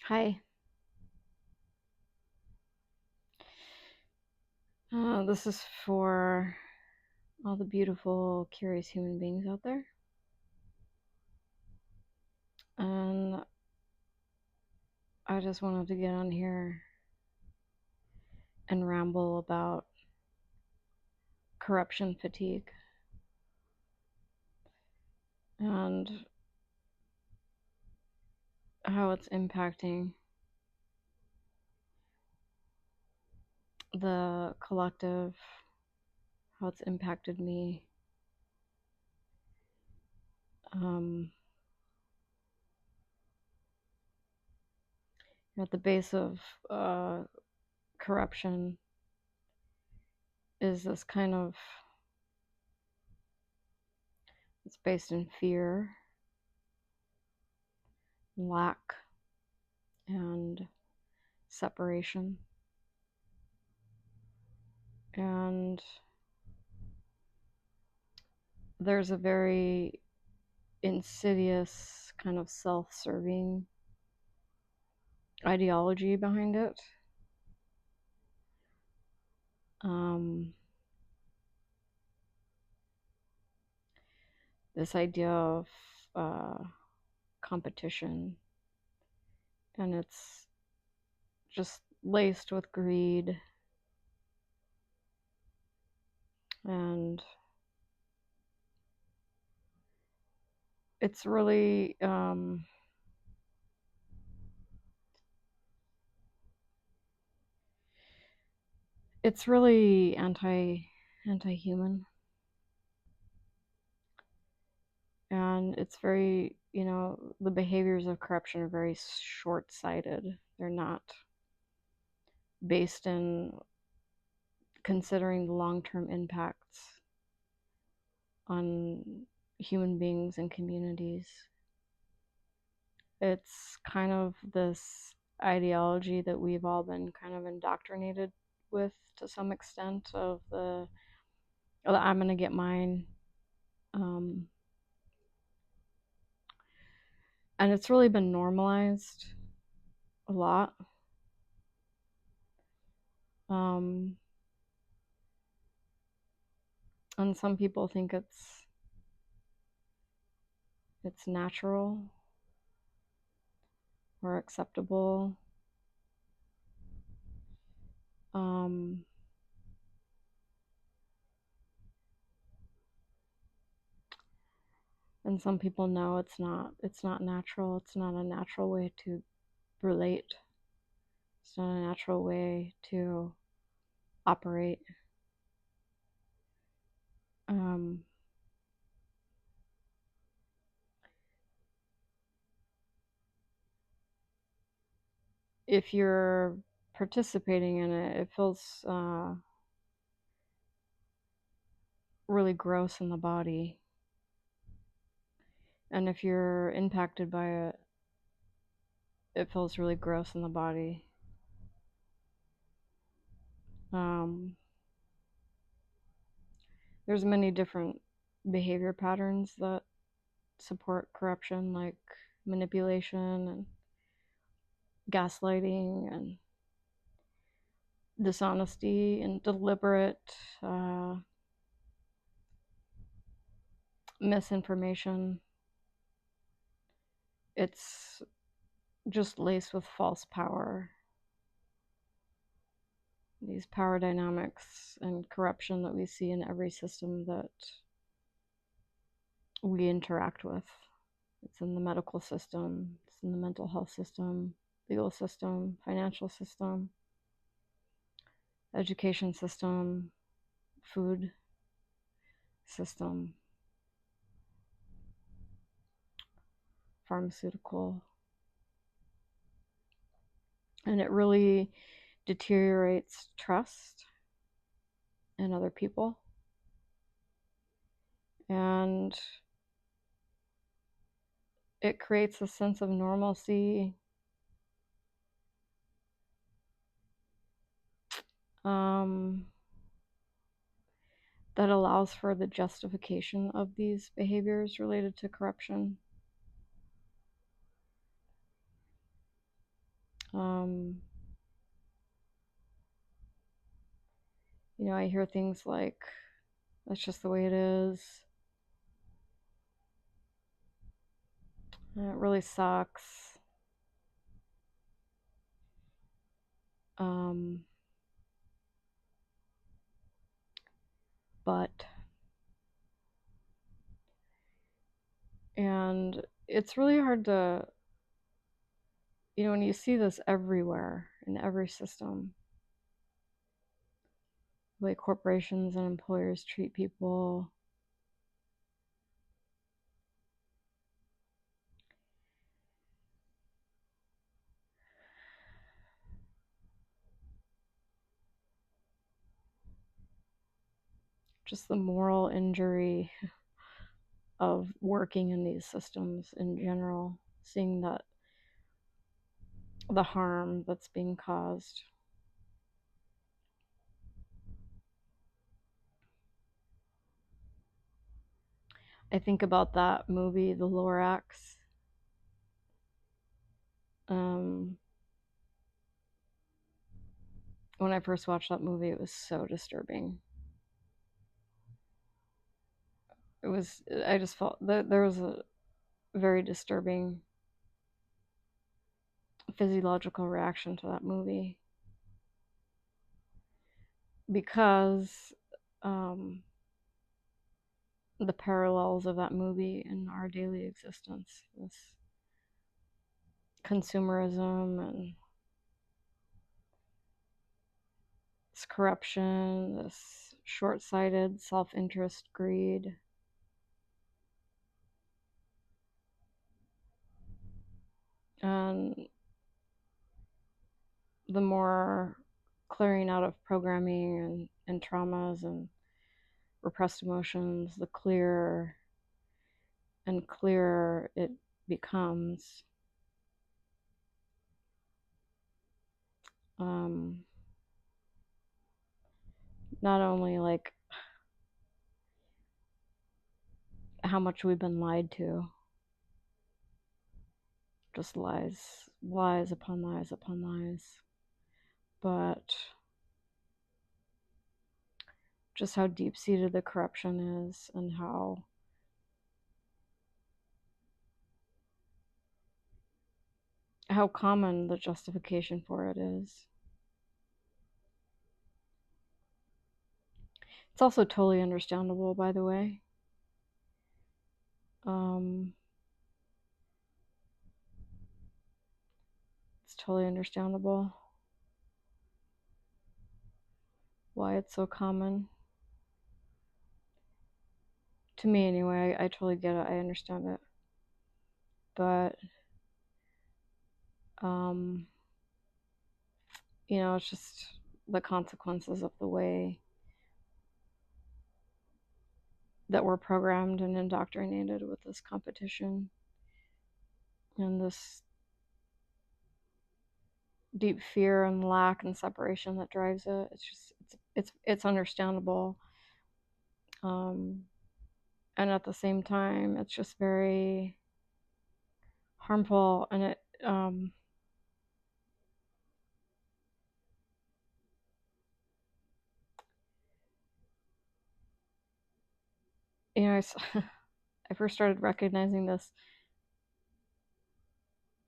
Hi. This is for all the beautiful, curious human beings out there. And I just wanted to get on here and ramble about corruption fatigue and how it's impacting the collective, how it's impacted me. Um, at the base of corruption is this kind of, it's based in fear, lack, and separation. And there's a very insidious kind of self-serving ideology behind it. Um, this idea of uh, competition, and it's just laced with greed and it's really it's really anti-human, and it's very, the behaviors of corruption are very short-sighted. They're not based in considering the long-term impacts on human beings and communities. It's kind of this ideology that we've all been kind of indoctrinated with to some extent of the, oh, I'm going to get mine. Um, and it's really been normalized a lot. Um, and some people think it's natural or acceptable. Um, and some people know it's not natural. It's not a natural way to relate. It's not a natural way to operate. Um, if you're participating in it, it feels really gross in the body. And if you're impacted by it, it feels really gross in the body. Um, there's many different behavior patterns that support corruption, like manipulation and gaslighting and dishonesty and deliberate misinformation. It's just laced with false power. These power dynamics and corruption that we see in every system that we interact with. It's in the medical system, it's in the mental health system, legal system, financial system, education system, food system, pharmaceutical. And it really deteriorates trust in other people. And it creates a sense of normalcy, um, that allows for the justification of these behaviors related to corruption. Um, I hear things like, that's just the way it is. It really sucks. Um, but, and it's really hard to, when you see this everywhere in every system, the way corporations and employers treat people, just the moral injury of working in these systems in general, seeing that the harm that's being caused. I think about that movie, The Lorax. Um, when I first watched that movie, it was so disturbing. I just felt that there was a very disturbing physiological reaction to that movie because um, the parallels of that movie in our daily existence, this consumerism and this corruption, this short-sighted self-interest, greed. And the more clearing out of programming and traumas and repressed emotions, the clearer and clearer it becomes. Um, Not only like how much we've been lied to, just lies, lies upon lies upon lies, but just how deep seated the corruption is and how common the justification for it is. It's also totally understandable, by the way. Um, it's totally understandable why it's so common. To me, anyway, I totally get it. I understand it. But, um, it's just the consequences of the way that we're programmed and indoctrinated with this competition and this deep fear and lack and separation that drives it. It's understandable, and at the same time, it's just very harmful. And I, I first started recognizing this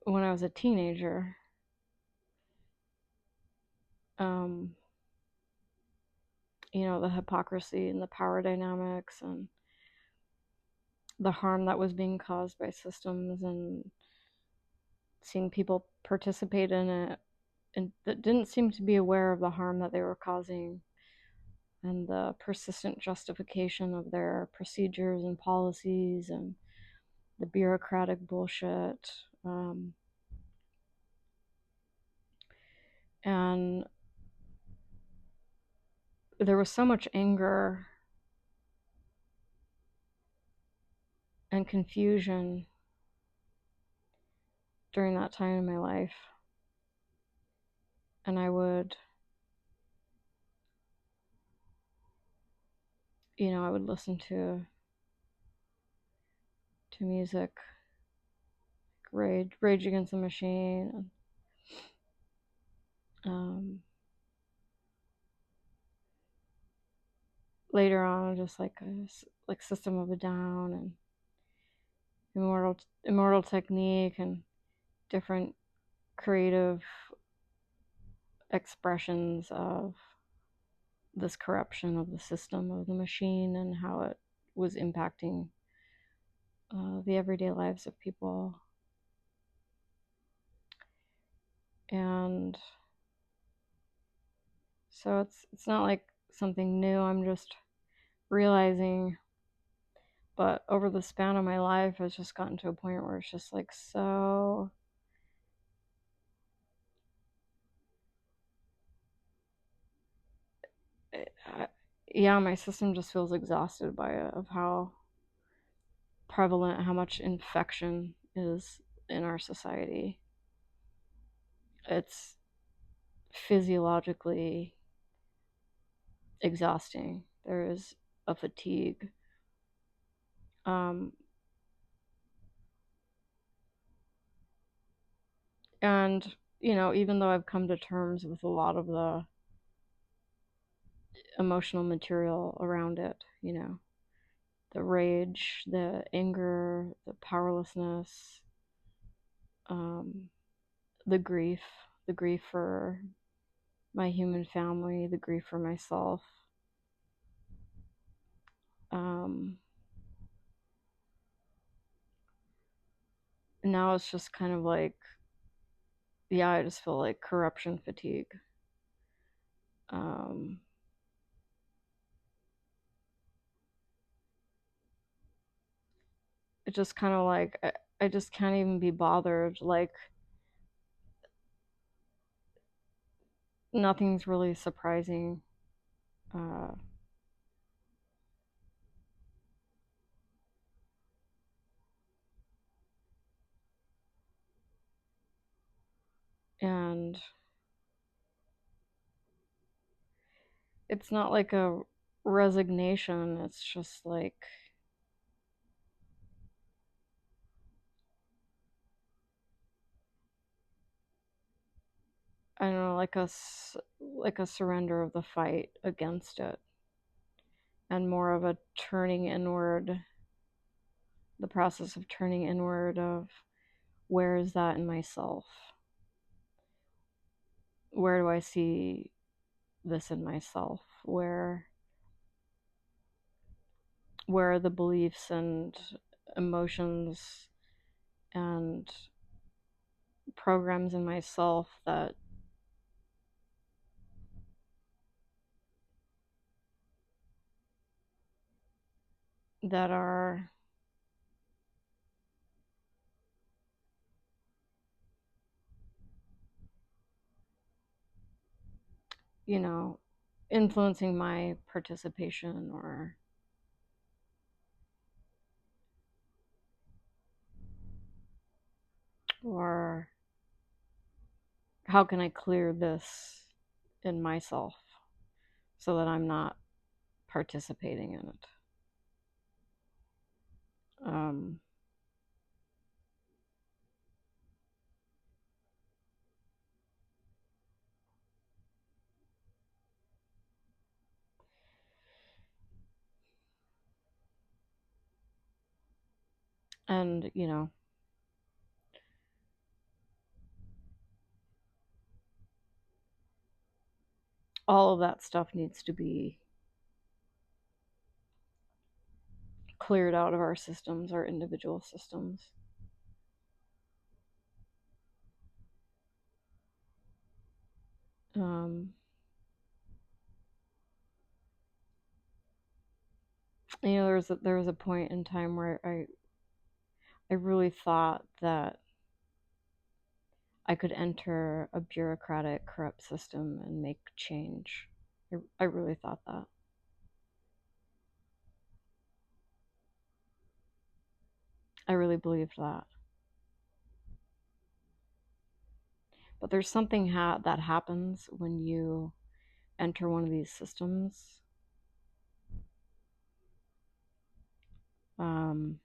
when I was a teenager. Um, the hypocrisy and the power dynamics and the harm that was being caused by systems, and seeing people participate in it and that didn't seem to be aware of the harm that they were causing, and the persistent justification of their procedures and policies and the bureaucratic bullshit. And there was so much anger and confusion during that time in my life. And I would listen to music, Rage Against the Machine, Um, Later on, just like like System of a Down and Immortal Technique and different creative expressions of this corruption of the system of the machine and how it was impacting the everyday lives of people. And so it's not like something new. I'm just realizing, but over the span of my life, it's just gotten to a point where it's just like so. Yeah, my system just feels exhausted by it of how prevalent, how much infection is in our society. It's physiologically exhausting. There is a fatigue. Um, and, even though I've come to terms with a lot of the emotional material around it, the rage, the anger, the powerlessness, um, the grief for my human family, the grief for myself. Um, Now it's just kind of like, yeah, I just feel like corruption fatigue. Um, it's just kind of like, I just can't even be bothered. Like, nothing's really surprising. Uh, and it's not like a resignation, it's just like, I don't know, like a surrender of the fight against it, and more of a turning inward, the process of turning inward of where is that in myself? Where do I see this in myself? Where are the beliefs and emotions and programs in myself that are you know influencing my participation, or how can I clear this in myself so that I'm not participating in it. um and all of that stuff needs to be cleared out of our systems, our individual systems. um there was a point in time where I really thought that I could enter a bureaucratic, corrupt system and make change. I really thought that. I really believed that. But there's something that happens when you enter one of these systems. Um,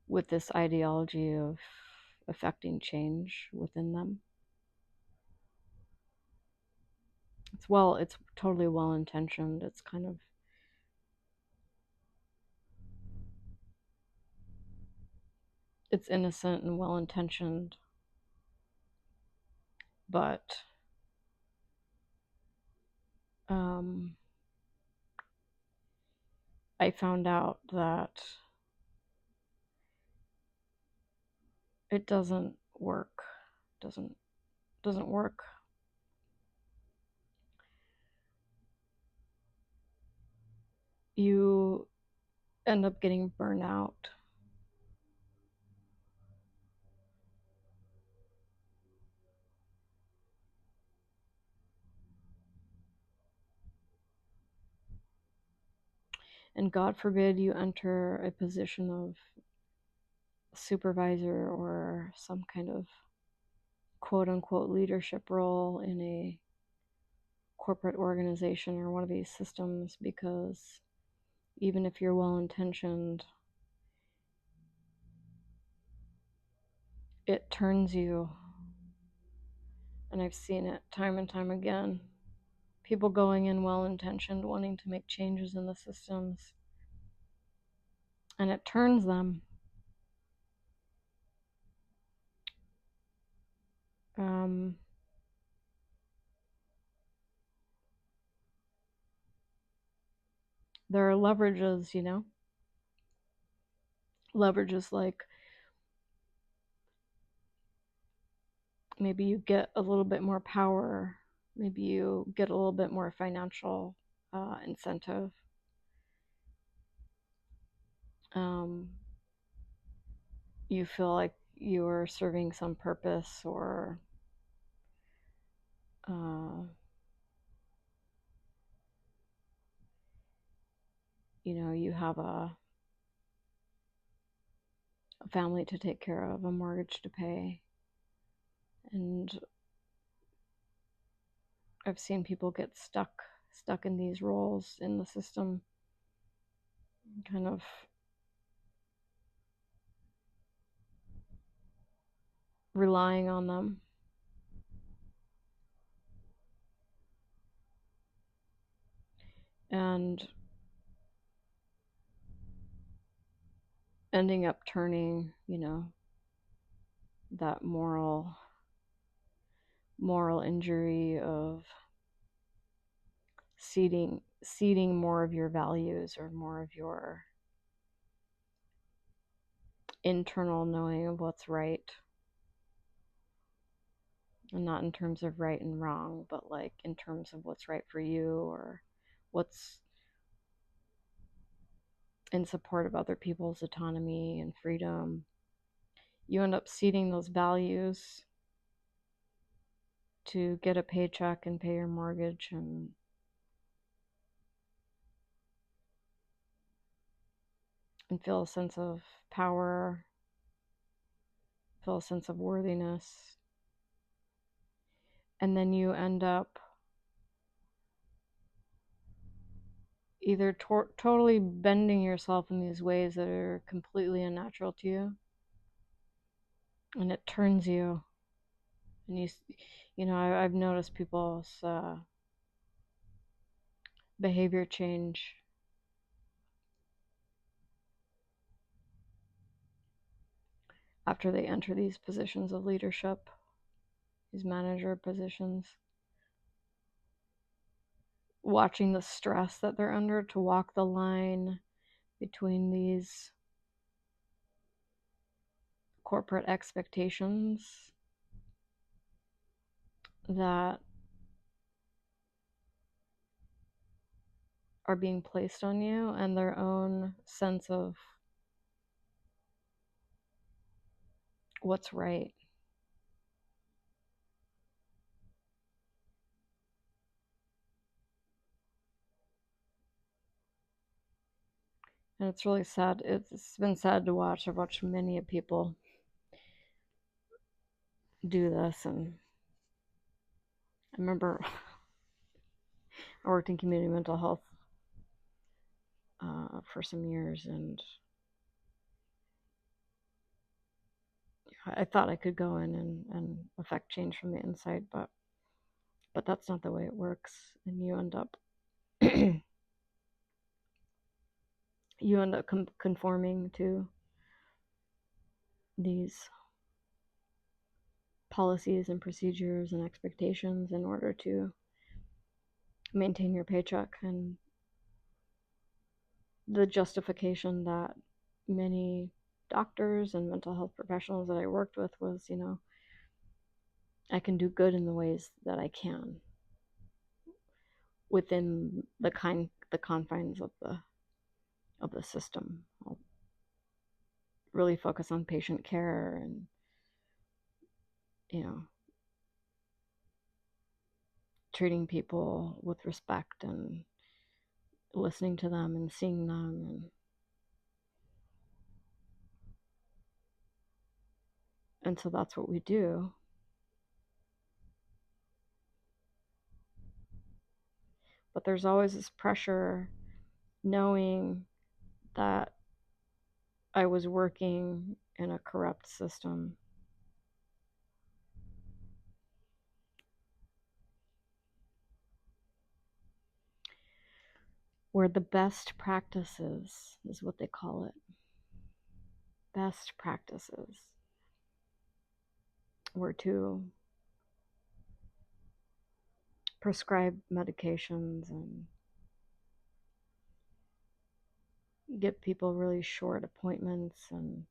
with this ideology of affecting change within them. It's totally well intentioned. It's kind of, it's innocent and well intentioned, but I found out that it doesn't work. Doesn't work. You end up getting burnout. And God forbid you enter a position of supervisor or some kind of quote unquote leadership role in a corporate organization or one of these systems, because even if you're well intentioned, it turns you. And I've seen it time and time again. People going in well intentioned, wanting to make changes in the systems, and it turns them. There are leverages, leverages like maybe you get a little bit more power, maybe you get a little bit more financial incentive. You feel like you're serving some purpose, or you have a family to take care of, a mortgage to pay. And I've seen people get stuck in these roles in the system, kind of relying on them. And ending up turning, that moral injury of ceding more of your values or more of your internal knowing of what's right. And not in terms of right and wrong, but like in terms of what's right for you, or what's in support of other people's autonomy and freedom. You end up ceding those values to get a paycheck and pay your mortgage and feel a sense of power, feel a sense of worthiness. And then you end up either totally bending yourself in these ways that are completely unnatural to you, and it turns you. And I've noticed people's behavior change after they enter these positions of leadership, these manager positions. Watching the stress that they're under to walk the line between these corporate expectations that are being placed on you and their own sense of what's right. And it's really sad. It's been sad to watch. I've watched many people do this. And I remember I worked in community mental health for some years, and I thought I could go in and affect change from the inside, but that's not the way it works, and you end up conforming to these policies and procedures and expectations in order to maintain your paycheck. And the justification that many doctors and mental health professionals that I worked with was, I can do good in the ways that I can within the confines of the system. I'll really focus on patient care and, you know, treating people with respect and listening to them and seeing them, and so that's what we do. But there's always this pressure, knowing that I was working in a corrupt system where the best practices is what they call it. Best practices were to prescribe medications and get people really short appointments and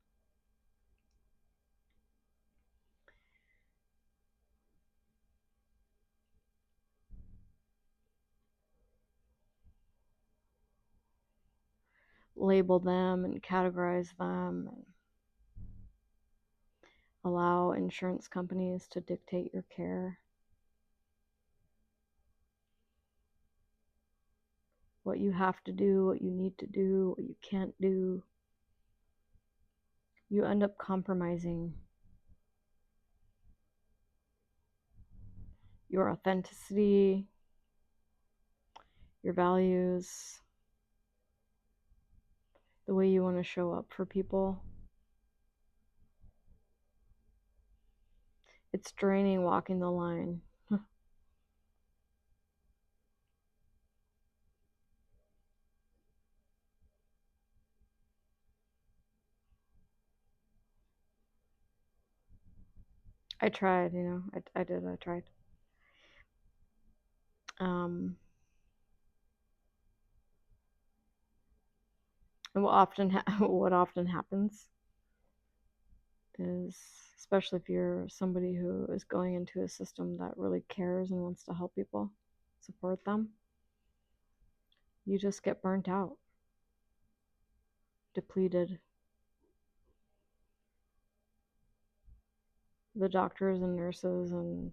label them and categorize them and allow insurance companies to dictate your care, what you have to do, what you need to do, what you can't do. You end up compromising your authenticity, your values, the way you want to show up for people. It's draining walking the line. I tried, I did, I tried. And what often happens is, especially if you're somebody who is going into a system that really cares and wants to help people, support them, you just get burnt out, depleted. The doctors and nurses and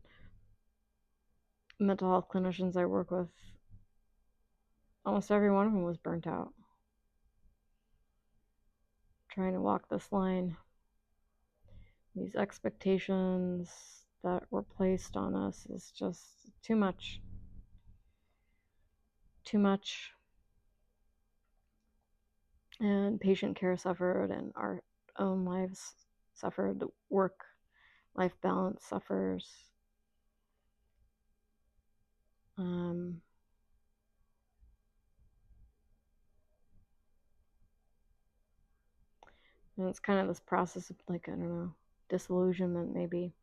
mental health clinicians I work with, almost every one of them was burnt out trying to walk this line. These expectations that were placed on us is just too much. Too much. And patient care suffered, and our own lives suffered. The work-life balance suffers. And it's kind of this process of, like, I don't know, disillusionment, maybe.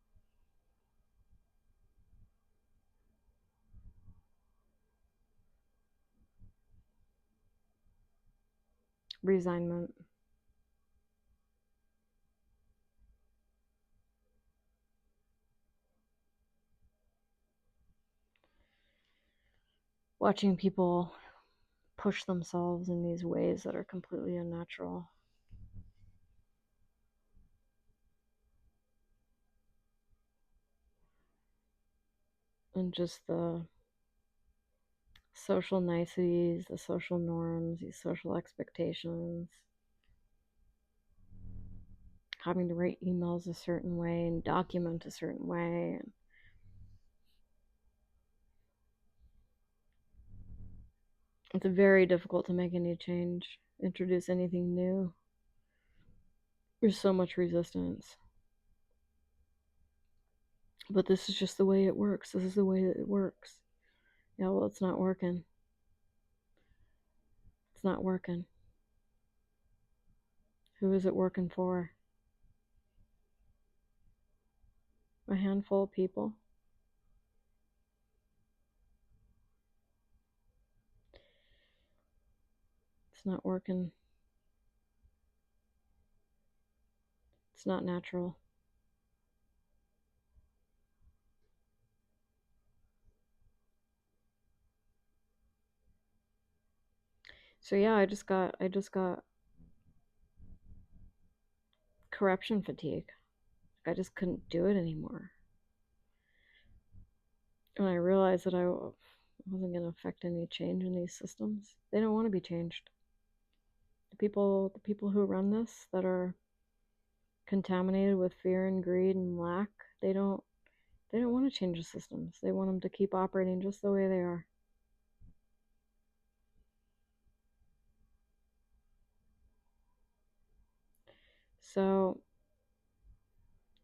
Resignment. Watching people push themselves in these ways that are completely unnatural. And just the social niceties, the social norms, these social expectations. Having to write emails a certain way and document a certain way. It's very difficult to make any change, introduce anything new. There's so much resistance. But this is just the way it works. This is the way that it works. Yeah, well, it's not working. It's not working. Who is it working for? A handful of people. It's not working. It's not natural. So yeah, I just got corruption fatigue. I just couldn't do it anymore. And I realized that I wasn't going to affect any change in these systems. They don't want to be changed. The people who run this that are contaminated with fear and greed and lack, they don't want to change the systems. They want them to keep operating just the way they are. So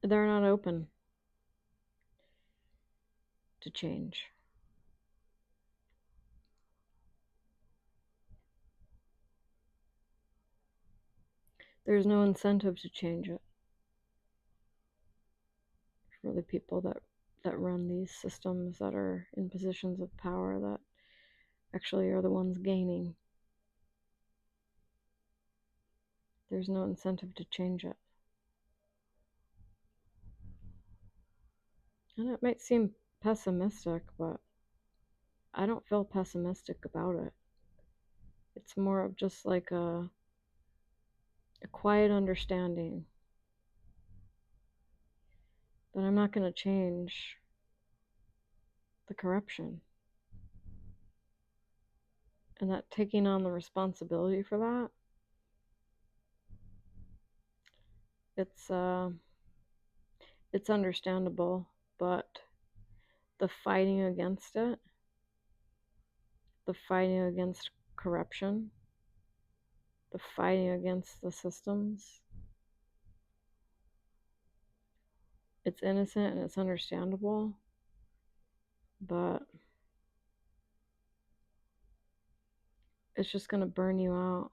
they're not open to change. There's no incentive to change it for the people that run these systems that are in positions of power that actually are the ones gaining. There's no incentive to change it. And it might seem pessimistic, but I don't feel pessimistic about it. It's more of just like a quiet understanding that I'm not going to change the corruption. And that taking on the responsibility for that, it's uh it's understandable, but the fighting against it, the fighting against corruption, the fighting against the systems, it's innocent and it's understandable, but it's just going to burn you out.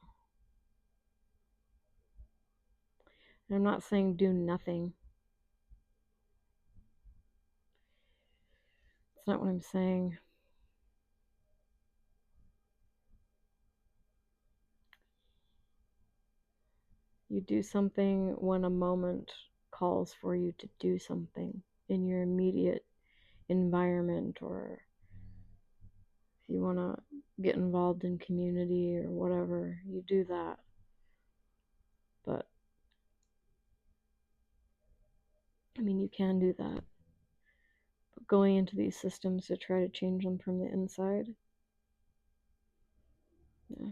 And I'm not saying do nothing. It's not what I'm saying. You do something when a moment calls for you to do something in your immediate environment, or if you want to get involved in community or whatever, you do that. But I mean, you can do that. But going into these systems to try to change them from the inside, yeah,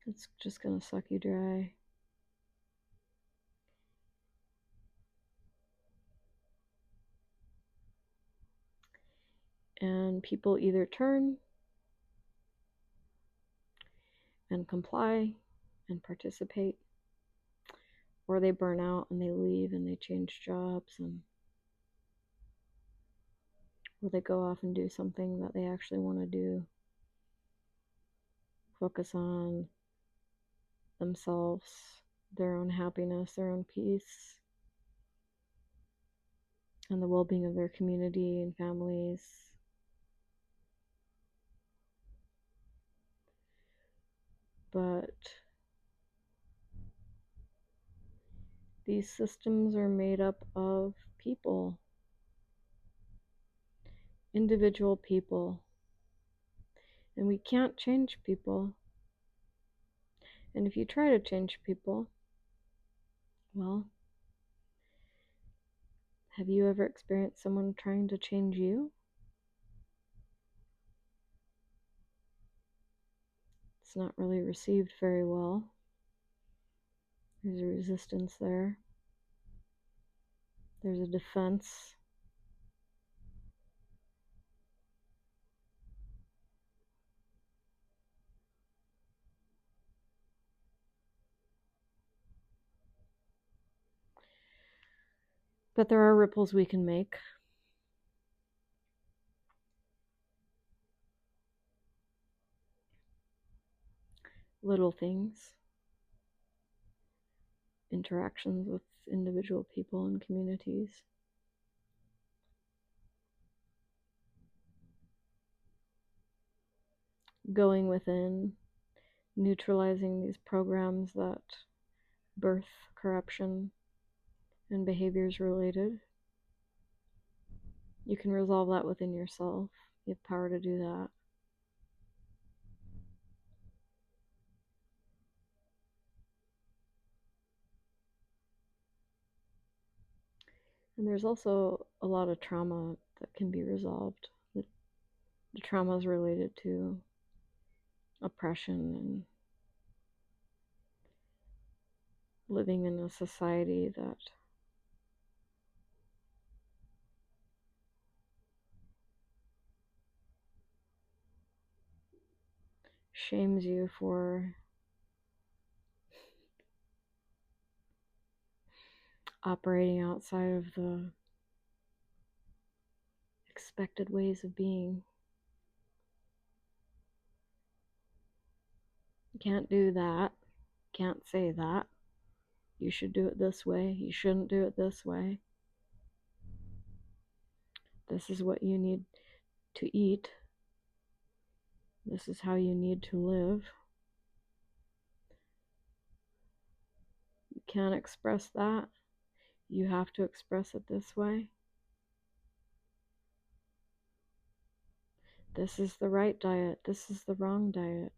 it's just going to suck you dry. And people either turn and comply and participate, or they burn out and they leave and they change jobs, and or they go off and do something that they actually want to do, focus on themselves, their own happiness, their own peace, and the well-being of their community and families. But these systems are made up of people, individual people, and we can't change people. And if you try to change people, well, have you ever experienced someone trying to change you? It's not really received very well. There's a resistance there. There's a defense. But there are ripples we can make. Little things, interactions with individual people and communities. Going within, neutralizing these programs that birth corruption and behaviors related. You can resolve that within yourself. You have power to do that. And there's also a lot of trauma that can be resolved. The trauma is related to oppression and living in a society that shames you for operating outside of the expected ways of being. You can't do that. Can't say that. You should do it this way. You shouldn't do it this way. This is what you need to eat. This is how you need to live. You can't express that. You have to express it this way. This is the right diet. This is the wrong diet.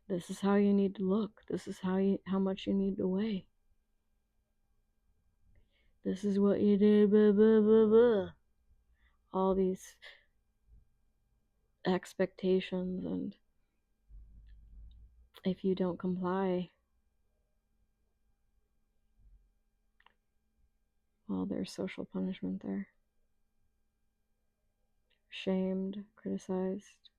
This is how you need to look. This is how much you need to weigh. This is what you do, blah, blah, blah, blah. All these expectations, and if you don't comply, well, there's social punishment there. Shamed, criticized,